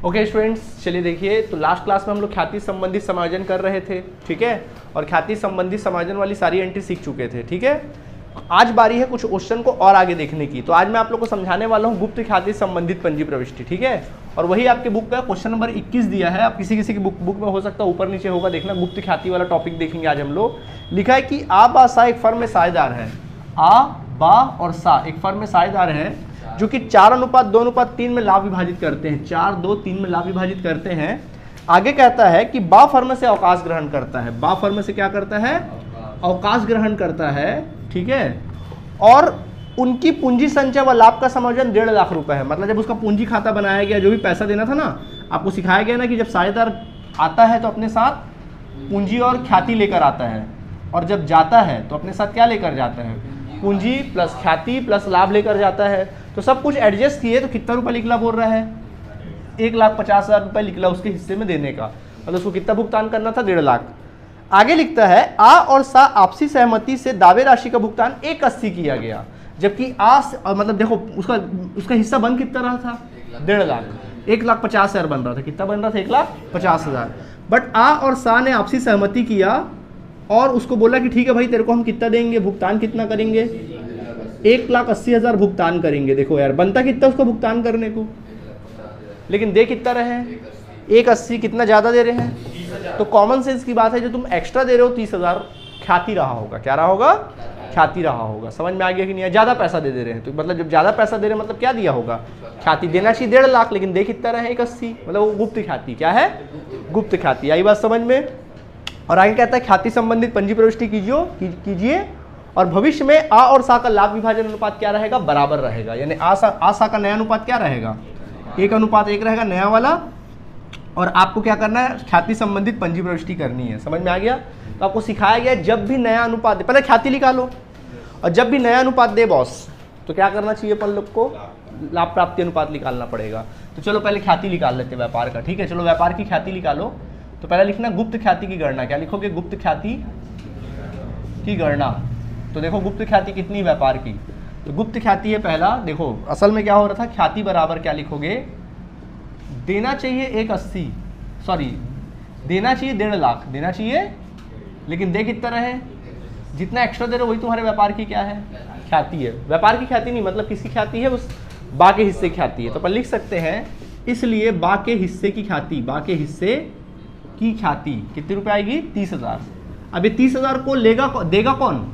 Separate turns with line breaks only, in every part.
Okay students, चलिए देखिए, तो लास्ट क्लास में हम लोग ख्याति संबंधित समायोजन कर रहे थे, ठीक है, और ख्याति संबंधित समायोजन वाली सारी एंट्री सीख चुके थे, ठीक है। आज बारी है कुछ क्वेश्चन को और आगे देखने की। तो आज मैं आप लोग को समझाने वाला हूँ गुप्त ख्याति संबंधित पंजी प्रविष्टि, ठीक है। और वही आपके बुक का क्वेश्चन नंबर 21 दिया है। आप किसी की बुक में हो सकता है ऊपर नीचे होगा, देखना। गुप्त ख्याति वाला टॉपिक देखेंगे आज हम लोग। लिखा है कि आ बा सा एक फर्म में साझेदार है। आ बा और सा एक फर्म में साझेदार है जो कि 4:2:3 में लाभ विभाजित करते हैं। 4:2:3 में लाभ विभाजित करते हैं। आगे कहता है कि बा फर्म से अवकाश ग्रहण करता है। बा फर्म से क्या करता है? अवकाश ग्रहण करता है, ठीक है। और उनकी पूंजी संचय व लाभ का समायोजन 1.5 लाख रुपए है। मतलब जब उसका पूंजी खाता बनाया गया, जो भी पैसा देना था ना, आपको सिखाया गया ना कि जब साझेदार आता है तो अपने साथ पूंजी और ख्याति लेकर आता है, और जब जाता है तो अपने साथ क्या लेकर जाता है? पूंजी प्लस ख्याति प्लस लाभ लेकर जाता है। तो सब कुछ एडजस्ट किए तो कितना रुपया निकला बोल रहा है? 1,50,000 रुपये निकला उसके हिस्से में देने का। मतलब उसको कितना भुगतान करना था? 1.5 लाख। आगे लिखता है आ और सा आपसी सहमति से दावे राशि का भुगतान 180 किया गया, जबकि मतलब देखो उसका हिस्सा बन कितना रहा था? 1.5 लाख। 1,50,000 बन रहा था। कितना बन रहा था? 1,50,000। बट आ और सा ने आपसी सहमति किया और उसको बोला कि ठीक है भाई, तेरे को हम कितना देंगे, भुगतान कितना करेंगे? 1,80,000 भुगतान करेंगे। देखो यार, बनता कितना उसको भुगतान करने को, लेकिन दे कितना रहे हैं? 180। कितना ज़्यादा दे रहे हैं? तो कॉमन सेंस की बात है, जो तुम एक्स्ट्रा दे रहे हो 30,000 ख्याति रहा होगा। क्या रहा होगा? ख्याति रहा होगा। समझ में आ गया कि नहीं? ज़्यादा पैसा दे रहे हैं तो मतलब जब ज़्यादा पैसा दे रहे हैं मतलब क्या दिया होगा? ख्याति। देना चाहिए 1.5 लाख, लेकिन दे कितना रहे? 180। मतलब वो गुप्त ख्याति। क्या है? गुप्त ख्याति। आई बात समझ में? और आगे कहता है ख्याति संबंधित पंजी प्रविष्टि कीजिए और भविष्य में आ और सा का लाभ विभाजन अनुपात क्या रहेगा? बराबर रहेगा। यानी आ सा का नया अनुपात क्या रहेगा? 1:1 रहेगा नया वाला। और आपको क्या करना है? ख्याति संबंधित पंजी प्रविष्टि करनी है। समझ में आ गया? तो आपको सिखाया गया जब भी नया अनुपात दे, पहले ख्याति निकालो, और जब भी नया अनुपात दे बॉस तो क्या करना चाहिए? अपन लोग को लाभ प्राप्ति अनुपात निकालना पड़ेगा। तो चलो पहले ख्याति निकाल लेते हैं व्यापार का, ठीक है। चलो व्यापार की ख्याति निकालो। तो पहले लिखना गुप्त ख्याति की गणना। क्या लिखोगे? गुप्त ख्याति की गणना। तो देखो गुप्त ख्याति कितनी व्यापार की? तो गुप्त ख्याति है पहला। देखो असल में क्या हो रहा था? ख्याति बराबर क्या लिखोगे? देना चाहिए 180, सॉरी देना चाहिए 1.5 लाख देना चाहिए, लेकिन दे कितना रहे? जितना एक्स्ट्रा दे रहे हो वही तुम्हारे व्यापार की क्या है? ख्याति है। व्यापार की ख्याति नहीं, मतलब किसी ख्याति है, उस बा के हिस्से की ख्याति है। तो अपन लिख सकते हैं इसलिए बा के हिस्से की ख्याति, बा के हिस्से की ख्याति कितने रुपए आएगी? 30,000। अब ये 30,000 को देगा कौन?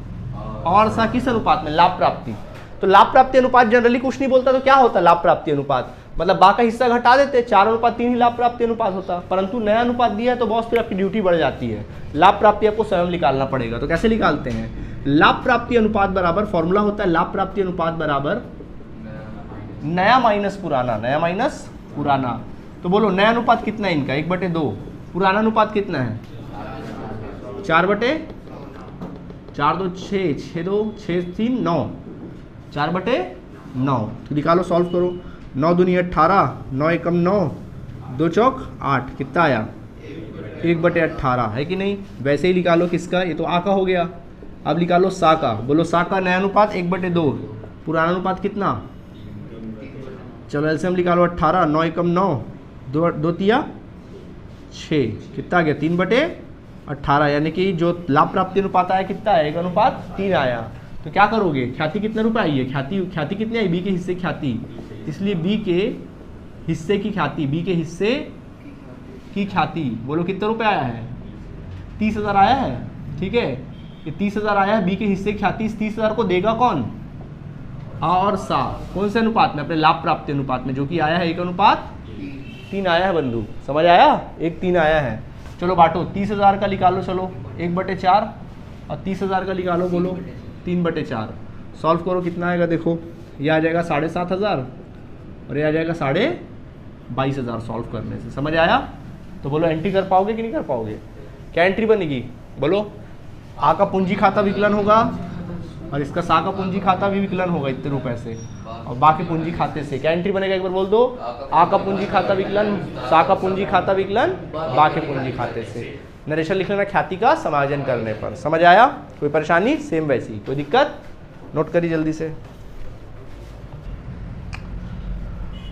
और सा किस अनुपात में? लाभ प्राप्ति। तो लाभ प्राप्ति अनुपात जनरली कुछ नहीं बोलता, तो क्या होता? लाभ प्राप्ति अनुपात। मतलब बा का हिस्सा घटा देते, 4:3 ही लाभ प्राप्ति अनुपात होता। परंतु नया अनुपात दिया है तो बॉस फिर आपकी ड्यूटी बढ़ जाती है। लाभ प्राप्ति आपको स्वयं निकालना पड़ेगा। तो कैसे निकालते हैं? लाभ प्राप्ति अनुपात बराबर, फॉर्मूला होता है लाभ प्राप्ति अनुपात बराबर नया माइनस पुराना। नया माइनस पुराना। तो बोलो नया अनुपात कितना है इनका? 1/2। पुराना अनुपात कितना है? 4/4 2 6 6 2 6 3 9 4/9। तो निकालो, सॉल्व करो। 9 दूनी 18, 9 एकम 9, 2 चौक 8। कितना आया? 1/18 है कि नहीं? वैसे ही निकालो किसका? ये तो आ का हो गया। अब निकालो सा का। बोलो सा का नया अनुपात 1/2, पुराना अनुपात कितना? चलो एलसीएम निकालो। 18, 9 एकम 9, 2 तिया 6। कितना आ गया? 3/18। यानी कि जो लाभ प्राप्ति अनुपात आया कितना है? 1:3 आया। तो क्या करोगे? ख्याति कितने रुपए आई है? ख्याति कितनी आई? बी के हिस्से ख्याति, इसलिए बी के हिस्से की ख्याति, बी के हिस्से की ख्याति बोलो कितने रुपए आया है? 30,000 आया है, ठीक है। ये 30,000 आया है बी के हिस्से की ख्याति। इस 30,000 को देगा कौन? आ और सा। कौन से अनुपात में? अपने लाभ प्राप्ति अनुपात में, जो कि आया है 1:3 आया है बंधु। समझ आया? 1:3 आया है। चलो बांटो। 30,000 का निकालो, चलो 1/4, और 30,000 का निकालो, बोलो 3/4। सॉल्व करो, कितना आएगा? देखो ये आ जाएगा 7,500 और ये आ जाएगा 22,500 सॉल्व करने से। समझ आया? तो बोलो एंट्री कर पाओगे कि नहीं कर पाओगे? क्या एंट्री बनेगी? बोलो आ का पूंजी खाता विकलन होगा और इसका सा का पूंजी खाता भी विकलन होगा इतने रुपए से, और बाकी पूंजी खाते से क्या एंट्री बनेगा? एक बार बोल दो। आ का पूंजी खाता विकलन, सा का पूंजी खाता विकलन, बाकी पूंजी खाते से। नरेशन लिख लेना ख्याति का समायोजन करने पर। समझ आया? कोई परेशानी? सेम वैसी, कोई दिक्कत? नोट करिए जल्दी से।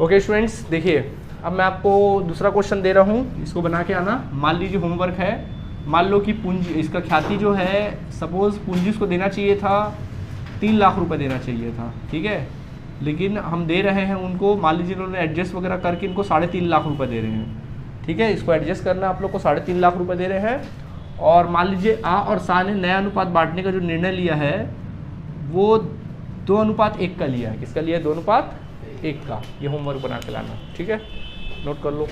ओके स्टूडेंट्स, देखिए अब मैं आपको दूसरा क्वेश्चन दे रहा हूँ, इसको बना के आना। मान लीजिए होमवर्क है, मान लो कि पूंजी, इसका ख्याति जो है, सपोज पूंजी उसको देना चाहिए था 3 लाख रुपए देना चाहिए था, ठीक है, लेकिन हम दे रहे हैं उनको, मान लीजिए उन्होंने एडजस्ट वगैरह करके इनको 3.5 लाख रुपए दे रहे हैं, ठीक है, इसको एडजस्ट करना आप लोग को 3.5 लाख रुपए दे रहे हैं। और मान लीजिए आ और सा ने नया अनुपात बांटने का जो निर्णय लिया है वो 2:1 का लिया है। किसका लिया है? 2:1 का। ये होमवर्क बना के लाना, ठीक है, नोट कर लो।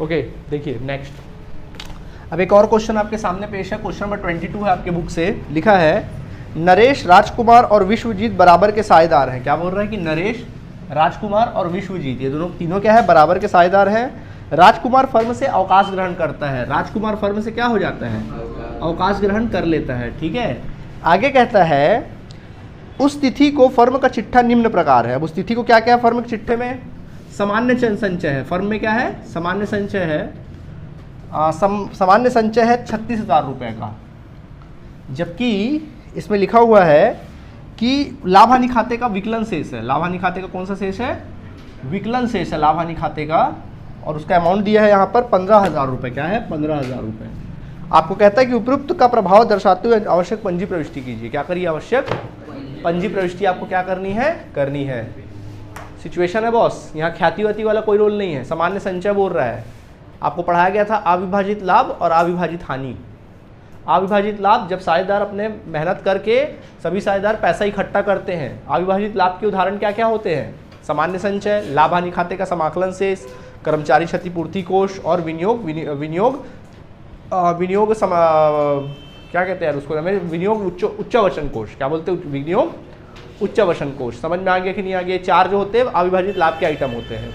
ओके, देखिए नेक्स्ट। अब एक और क्वेश्चन आपके सामने पेश है, क्वेश्चन नंबर 22 है आपके बुक से। लिखा है नरेश, राजकुमार और विश्वजीत बराबर के साझेदार हैं। क्या बोल रहा है कि नरेश, राजकुमार और विश्वजीत, ये दोनों तीनों क्या है? बराबर के साझेदार हैं। राजकुमार फर्म से अवकाश ग्रहण करता है। राजकुमार फर्म से क्या हो जाता है? अवकाश ग्रहण कर लेता है, ठीक है। आगे कहता है उस तिथि को फर्म का चिट्ठा निम्न प्रकार है। अब उस तिथि को क्या क्या है फर्म के चिट्ठे में? सामान्य संचय है। फर्म में क्या है? सामान्य संचय है। सामान्य संचय है 36,000 रुपये का, जबकि इसमें लिखा हुआ है कि लाभ हानि खाते का विकलन शेष है। लाभ हानि खाते का कौन सा शेष है? विकलन शेष है लाभ हानि खाते का, और उसका अमाउंट दिया है यहाँ पर 15,000 रुपये। क्या है? 15,000 रुपये। आपको कहता है कि उपरोक्त का प्रभाव दर्शाते हुए आवश्यक पंजी प्रविष्टि कीजिए। क्या करिए? आवश्यक पंजी प्रविष्टि आपको क्या करनी है? करनी है। सिचुएशन है बॉस, यहाँ ख्यातिवती वाला कोई रोल नहीं है, सामान्य संचय बोल रहा है। आपको पढ़ाया गया था अविभाजित लाभ और अविभाजित हानि। अविभाजित लाभ जब साझेदार अपने मेहनत करके सभी साझेदार पैसा इकट्ठा करते हैं। अविभाजित लाभ के उदाहरण क्या क्या होते हैं? सामान्य संचय, लाभ हानि खाते का समाकलन शेष, कर्मचारी क्षतिपूर्ति कोष और विनियोग क्या कहते हैं उसको? विनियोग उच्चावचन कोष। क्या बोलते हैं? विनियोग उच्चावचन कोष। समझ में आ गया कि नहीं आ गया? 4 जो होते हैं अविभाजित लाभ के आइटम होते हैं।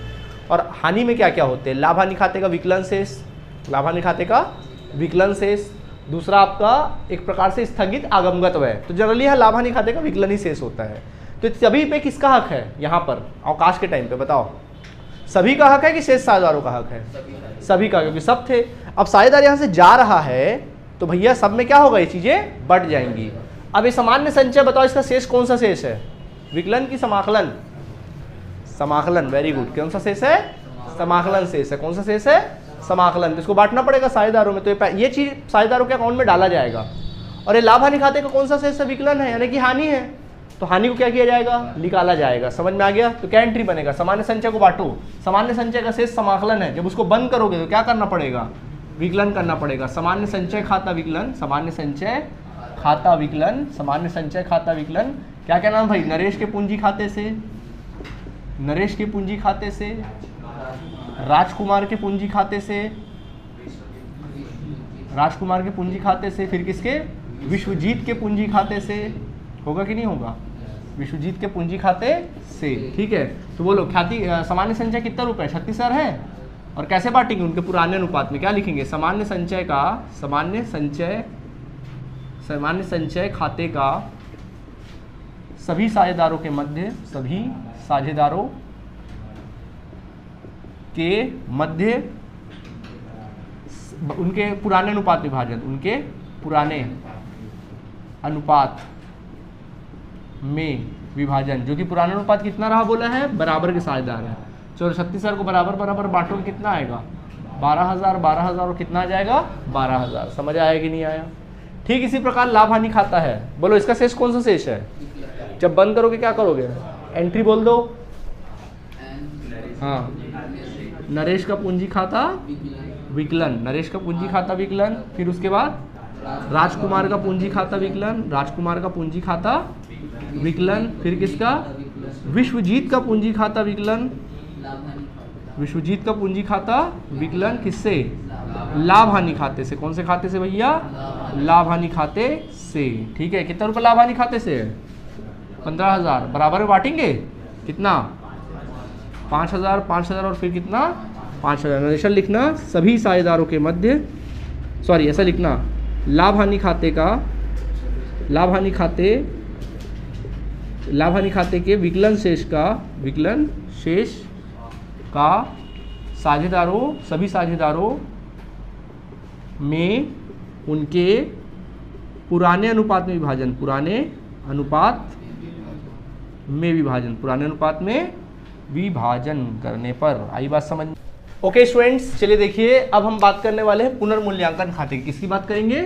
और हानि में क्या क्या होते हैं? लाभ हानि खाते का विकलन शेष, लाभ हानि खाते का विकलन शेष। दूसरा आपका एक प्रकार से स्थगित आगमगत व्यय। तो जनरली यहाँ लाभ हानि खाते का विकलन ही शेष होता है। तो सभी पे किसका हक है यहाँ पर अवकाश के टाइम पे? बताओ, सभी का हक है कि शेष साझेदारों का हक है? सभी का, क्योंकि सब थे। अब साझेदार यहाँ से जा रहा है तो भैया सब में क्या होगा? ये चीजें बढ़ जाएंगी। अब ये सामान्य संचय बताओ, इसका शेष कौन सा शेष है? विकलन की समाकलन? समाकलन, वेरी गुड। कौन सा शेष है? समाकलन शेष है। कौन सा शेष है? समाकलन। तो इसको बांटना पड़ेगा साझेदारों में, तो ये चीज साझेदारों के अकाउंट में डाला जाएगा। और ये लाभ हानि खाते का कौन सा शेष है? विकलन है, यानी कि हानि है, तो हानि को क्या किया जाएगा? निकाला जाएगा। समझ में आ गया? तो क्या एंट्री बनेगा? सामान्य संचय को बांटो, सामान्य संचय का शेष समाकलन है, जब उसको बंद करोगे तो क्या करना पड़ेगा? विकलन करना पड़ेगा। सामान्य संचय खाता विकलन, सामान्य संचय खाता विकलन, सामान्य संचय खाता विकलन। क्या क्या नाम भाई? नरेश के पूंजी खाते से, नरेश के पूंजी खाते से, राजकुमार के पूंजी खाते से, राजकुमार के पूंजी खाते से, फिर किसके? विश्वजीत के पूंजी खाते से। होगा कि नहीं होगा? विश्वजीत के पूंजी खाते से, ठीक है। तो बोलो ख्याति सामान्य संचय कितना रुपए? 36,000 है। और कैसे बांटेंगे? उनके पुराने अनुपात में। क्या लिखेंगे? सामान्य संचय का, सामान्य संचय खाते का सभी साझेदारों के मध्य, सभी साझेदारों के मध्य उनके पुराने अनुपात विभाजन, उनके पुराने अनुपात में विभाजन, जो कि पुराना अनुपात कितना रहा बोला है? बराबर के साझेदार है। चलो 36,000 को बराबर बराबर बांटोगे कितना आएगा? 12,000, 12,000 और कितना आ जाएगा? 12,000। समझ आया कि नहीं आया? ठीक इसी प्रकार लाभ हानि खाता है। बोलो इसका शेष कौन सा शेष है? जब बंद करोगे क्या करोगे? एंट्री बोल दो। हाँ, नरेश का पूंजी खाता विकलन, नरेश का पूंजी खाता विकलन। फिर उसके बाद राजकुमार का पूंजी खाता विकलन, राजकुमार का पूंजी खाता विकलन। फिर किसका? विश्वजीत का पूंजी खाता विकलन, विश्वजीत का पूंजी खाता विकलन। किससे? लाभ हानि खाते से। कौन से खाते से भैया? लाभ हानि खाते से, ठीक है। कितना रुपए लाभ हानि खाते से? 15,000। बराबर में बांटेंगे कितना? 5,000, 5,000 और फिर कितना? 5,000। नरेशन लिखना सभी साझेदारों के मध्य, सॉरी ऐसा लिखना, लाभ हानि खाते का, लाभ हानि खाते के विकलन शेष का, विकलन शेष का साझेदारों, सभी साझेदारों में उनके पुराने अनुपात में विभाजन, पुराने अनुपात में विभाजन, पुराने अनुपात में विभाजन करने पर। आई बात समझ? ओके स्टूडेंट्स, चलिए देखिए अब हम बात करने वाले हैं पुनर्मूल्यांकन खाते की। किसकी बात करेंगे?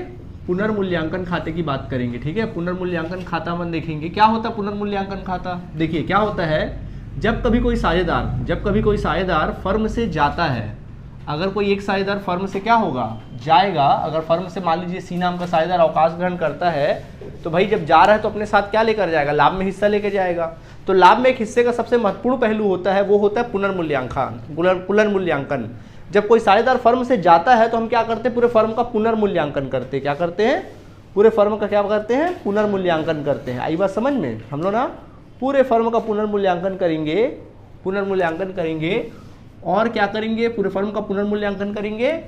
पुनर्मूल्यांकन खाते की बात करेंगे। ठीक है, पुनर्मूल्यांकन खाता हम देखेंगे क्या होता है पुनर्मूल्यांकन खाता। देखिए क्या होता है, जब कभी कोई साझेदार फर्म से जाता है, अगर कोई एक साझेदार फर्म से क्या होगा, जाएगा, अगर फर्म से मान लीजिए सी नाम का साझेदार अवकाश ग्रहण करता है, तो भाई जब जा रहा है तो अपने साथ क्या लेकर जाएगा, लाभ में हिस्सा लेकर जाएगा। तो लाभ में एक हिस्से का सबसे महत्वपूर्ण पहलू होता है, वो होता है पुनर्मूल्यांकन। जब कोई साझेदार फर्म से जाता है तो हम क्या करते हैं, पूरे फर्म का पुनर्मूल्यांकन करते हैं। क्या करते हैं? पूरे फर्म का क्या करते हैं? पुनर्मूल्यांकन करते हैं। आई बात समझ में? हम लोग ना पूरे फर्म का पुनर्मूल्यांकन करेंगे और क्या करेंगे, पूरे फर्म का पुनर्मूल्यांकन करेंगे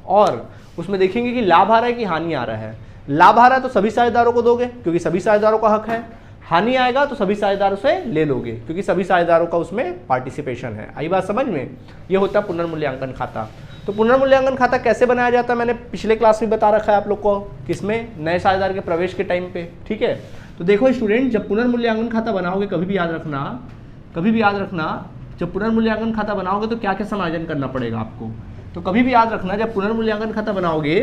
और उसमें देखेंगे कि लाभ आ रहा है कि हानि आ रहा है। लाभ आ रहा है तो सभी साझेदारों को दोगे क्योंकि सभी साझेदारों का हक है। हानि आएगा तो सभी साझेदारों से ले लोगे क्योंकि सभी साझेदारों का उसमें पार्टिसिपेशन है। आई बात समझ में? ये होता है पुनर्मूल्यांकन खाता। तो पुनर्मूल्यांकन खाता कैसे बनाया जाता है मैंने पिछले क्लास में बता रखा है आप लोग को, किसमें? नए साझेदार के प्रवेश के टाइम पे। ठीक है, तो देखो स्टूडेंट, जब पुनर्मूल्यांकन खाता बनाओगे कभी भी याद रखना जब पुनर्मूल्यांकन खाता बनाओगे तो क्या क्या समायोजन करना पड़ेगा आपको। तो कभी भी याद रखना, जब पुनर्मूल्यांकन खाता बनाओगे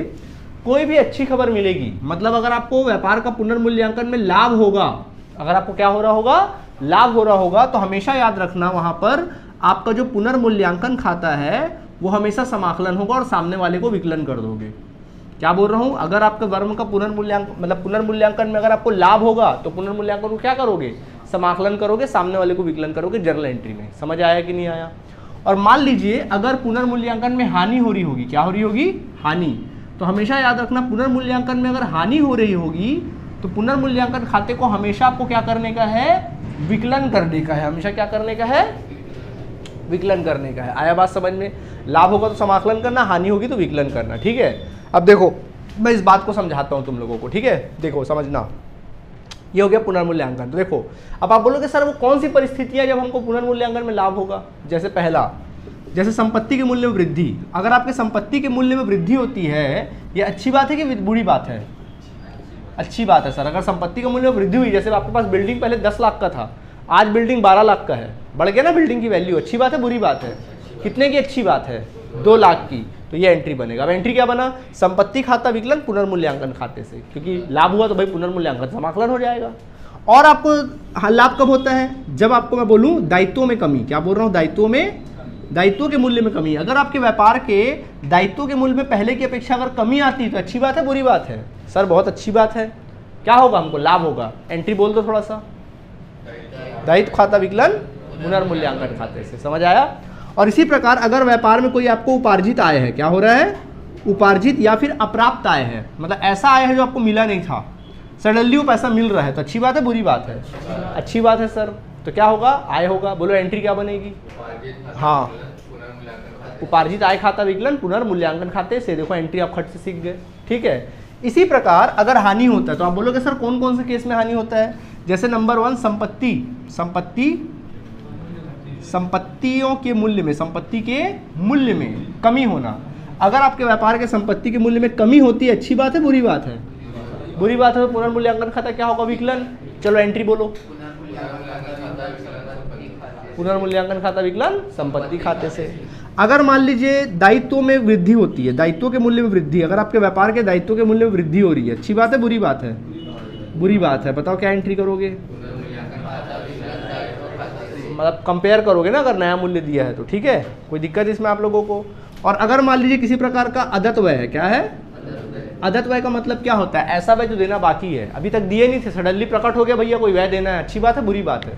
कोई भी अच्छी खबर मिलेगी, मतलब अगर आपको व्यापार का पुनर्मूल्यांकन में लाभ होगा, अगर आपको क्या हो रहा होगा, लाभ हो रहा होगा, तो हमेशा याद रखना वहां पर आपका जो पुनर्मूल्यांकन खाता है वो हमेशा समाकलन होगा और सामने वाले को विकलन कर दोगे। क्या बोल रहा हूं, अगर आपके वर्म का पुनर्मूल्यांकन मतलब पुनर्मूल्यांकन में अगर आपको लाभ होगा तो पुनर्मूल्यांकन को क्या करोगे, समाकलन करोगे, सामने वाले को विकलन करोगे जर्नल एंट्री में। समझ आया कि नहीं आया? और मान लीजिए अगर पुनर्मूल्यांकन में हानि हो रही होगी, क्या हो रही होगी, हानि, तो हमेशा याद रखना पुनर्मूल्यांकन में अगर हानि हो रही होगी तो पुनर्मूल्यांकन खाते को हमेशा आपको क्या करने का है, विकलन करने का है। हमेशा क्या करने का है, विकलन करने का है। आया बात समझ में? लाभ होगा तो समाकलन करना, हानि होगी तो विकलन करना। ठीक है, अब देखो मैं इस बात को समझाता हूं तुम लोगों को। ठीक है, देखो समझना, ये हो गया पुनर्मूल्यांकन। तो देखो अब आप बोलोगे सर वो कौन सी परिस्थितियां जब हमको पुनर्मूल्यांकन में लाभ होगा। जैसे पहला, जैसे संपत्ति के मूल्य में वृद्धि। अगर आपके संपत्ति के मूल्य में वृद्धि होती है, ये अच्छी बात है कि बुरी बात है? अच्छी बात है सर। अगर संपत्ति के मूल्य में वृद्धि हुई, जैसे आपके पास बिल्डिंग पहले 10 लाख का था, आज बिल्डिंग 12 लाख का है, बढ़ गया ना बिल्डिंग की वैल्यू। अच्छी बात है बुरी बात है? कितने की अच्छी बात है? 2 लाख की। तो ये एंट्री बनेगा। अब एंट्री क्या बना, संपत्ति खाता विकलन पुनर्मूल्यांकन खाते से, क्योंकि लाभ हुआ तो भाई पुनर्मूल्यांकन समाकलन हो जाएगा। और आपको लाभ कब होता है, जब आपको मैं बोलूं दायित्वों में कमी। क्या बोल रहा हूं, दायित्वों के मूल्य में कमी। अगर आपके व्यापार के दायित्वों के मूल्य में पहले की अपेक्षा अगर कमी आती है तो अच्छी बात है बुरी बात है? सर बहुत अच्छी बात है। क्या होगा, हमको लाभ होगा। एंट्री बोल दो थोड़ा सा, दायित्व खाता विकलन पुनर्मूल्यांकन खाते से। समझ आया? और इसी प्रकार अगर व्यापार में कोई आपको उपार्जित आय है, क्या हो रहा है, उपार्जित या फिर अप्राप्त आय है, मतलब ऐसा आय है जो आपको मिला नहीं था, सडनली वो पैसा मिल रहा है, तो अच्छी बात है बुरी बात है? अच्छी बात है सर। तो क्या होगा, आय होगा। बोलो एंट्री क्या बनेगी? हाँ, उपार्जित आय खाता विकलन पुनर्मूल्यांकन खाते से। देखो एंट्री आप खट से सीख गए। ठीक है, इसी प्रकार अगर हानि होता है तो आप बोलोगे सर कौन कौन से केस में हानि होता है। जैसे नंबर 1 संपत्तियों के मूल्य में, संपत्ति के मूल्य में कमी होना। अगर आपके व्यापार के संपत्ति के मूल्य में कमी होती है, अच्छी बात है बुरी बात है? बुरी बात है। तो पुनर्मूल्यांकन खाता क्या होगा, विकलन। चलो एंट्री बोलो, पुनर्मूल्यांकन खाता विकलन संपत्ति खाते से। अगर मान लीजिए दायित्वों में वृद्धि होती है, दायित्वों के मूल्य में वृद्धि, अगर आपके व्यापार के दायित्वों के मूल्य में वृद्धि हो रही है, अच्छी बात है बुरी बात है? बुरी बात है। बताओ क्या एंट्री करोगे, मतलब कंपेयर करोगे ना अगर नया मूल्य दिया है तो। ठीक है, कोई दिक्कत इसमें आप लोगों को। और अगर मान लीजिए किसी प्रकार का अदत्त व्यय है, क्या है, अदत्त व्यय का मतलब क्या होता है, ऐसा व्यय जो देना बाकी है, अभी तक दिए नहीं थे, सडनली प्रकट हो गया भैया कोई व्यय देना है, अच्छी बात है बुरी बात है?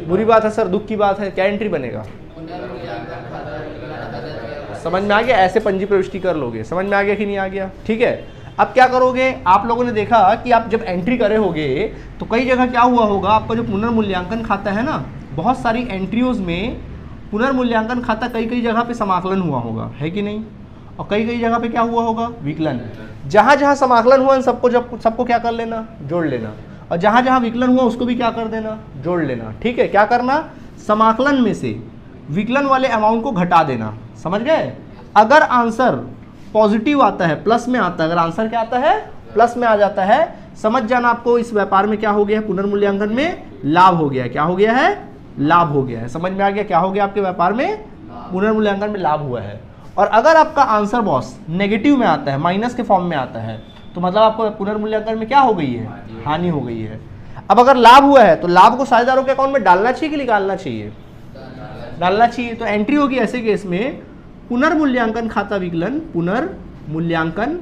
बुरी बात है सर, दुख की बात है। क्या एंट्री बनेगा? समझ में आ गया? ऐसे पंजी प्रविष्टि कर लोगे। समझ में आ गया कि नहीं आ गया? ठीक है, अब क्या करोगे, आप लोगों ने देखा कि आप जब एंट्री करे होगे तो कई जगह क्या हुआ होगा, आपका जो पुनर्मूल्यांकन खाता है ना, बहुत सारी एंट्रियोज में पुनर्मूल्यांकन खाता कई कई जगह पे समाकलन हुआ होगा, है कि नहीं? और कई कई जगह पे क्या हुआ होगा, विकलन। जहाँ जहाँ समाकलन हुआ सबको क्या कर लेना, जोड़ लेना। और जहाँ जहाँ विकलन हुआ उसको भी क्या कर देना, जोड़ लेना। ठीक है, क्या करना, समाकलन में से विकलन वाले अमाउंट को घटा देना। समझ गए? अगर आंसर पॉजिटिव आता है, प्लस में आता है, अगर आंसर क्या आता है, प्लस में आ जाता है, समझ जाना आपको इस व्यापार में क्या हो गया है, पुनर्मूल्यांकन में लाभ हो गया है। क्या हो गया है, लाभ हो गया है। समझ में आ गया, क्या हो गया आपके व्यापार में, पुनर्मूल्यांकन में लाभ हुआ है। और अगर आपका आंसर बॉस नेगेटिव में आता है, माइनस के फॉर्म में आता है, तो मतलब आपको पुनर्मूल्यांकन में क्या हो गई है, हानि हो गई है। अब अगर लाभ हुआ है तो लाभ को साझेदारों के अकाउंट में डालना चाहिए कि निकालना चाहिए, डालना चाहिए। तो एंट्री होगी ऐसे केस में पुनर्मूल्यांकन खाता विकलन, पुनर्मूल्यांकन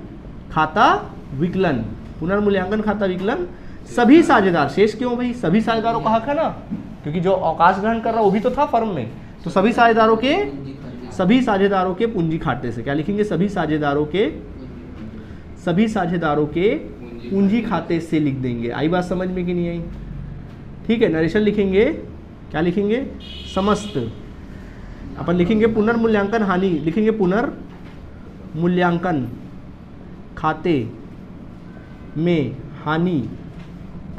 खाता विकलन, पुनर्मूल्यांकन खाता विकलन सभी साझेदार, शेष क्यों भाई, सभी साझेदारों का हक है ना, क्योंकि जो अवकाश ग्रहण कर रहा वो भी तो था फर्म में, तो सभी साझेदारों के पूंजी खाते से क्या लिखेंगे, सभी साझेदारों के पूंजी खाते से लिख देंगे। आई बात समझ में कि नहीं आई, ठीक है। नरेशन लिखेंगे, क्या लिखेंगे, समस्त, अपन लिखेंगे पुनर्मूल्यांकन हानि, लिखेंगे पुनर्मूल्यांकन खाते में हानि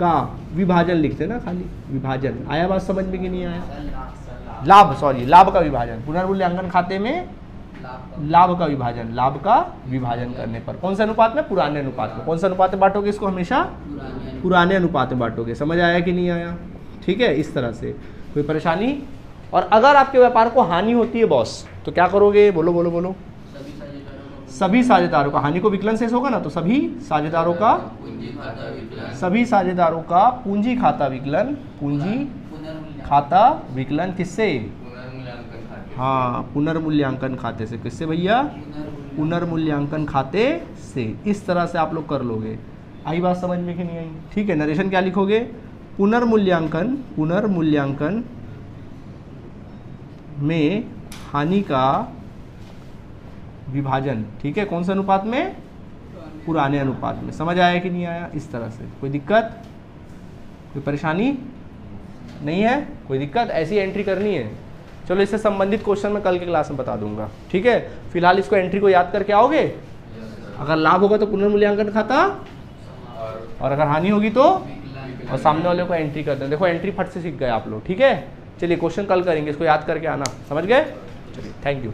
का विभाजन लिखते ना, खाली विभाजन। आया बात समझ में कि नहीं आया, लाभ, सॉरी लाभ का विभाजन, पुनर्मूल्यांकन खाते में लाभ का विभाजन करने पर कौन से अनुपात में, पुराने अनुपात में। कौन सा अनुपात में बांटोगे इसको, हमेशा पुराने अनुपात में बांटोगे। समझ आया कि नहीं आया, ठीक है। इस तरह से कोई परेशानी। और अगर आपके व्यापार को हानि होती है बॉस, तो क्या करोगे, बोलो बोलो बोलो, सभी साझेदारों का, हानि को विकलन शेष होगा ना, तो सभी साझेदारों का पूंजी खाता विकलन, पूंजी खाता विकलन किससे, हाँ पुनर्मूल्यांकन खाते से। किससे भैया, पुनर्मूल्यांकन खाते से। इस तरह से आप लोग कर लोगे। आई बात समझ में कि नहीं आई, ठीक है। नरेशन क्या लिखोगे, पुनर्मूल्यांकन में हानि का विभाजन, ठीक है। कौन से अनुपात में, पुराने अनुपात में। समझ आया कि नहीं आया, इस तरह से। कोई दिक्कत, कोई परेशानी नहीं है, कोई दिक्कत, ऐसी एंट्री करनी है। चलो इससे संबंधित क्वेश्चन मैं कल के क्लास में बता दूंगा, ठीक है। फिलहाल इसको एंट्री को याद करके आओगे। अगर लाभ होगा तो पुनर्मूल्यांकन खाता, और अगर हानि होगी तो, और सामने वाले को एंट्री कर दें। देखो एंट्री फट से सीख गए आप लोग, ठीक है। चलिए क्वेश्चन कल करेंगे, इसको याद करके आना, समझ गए। चलिए थैंक यू।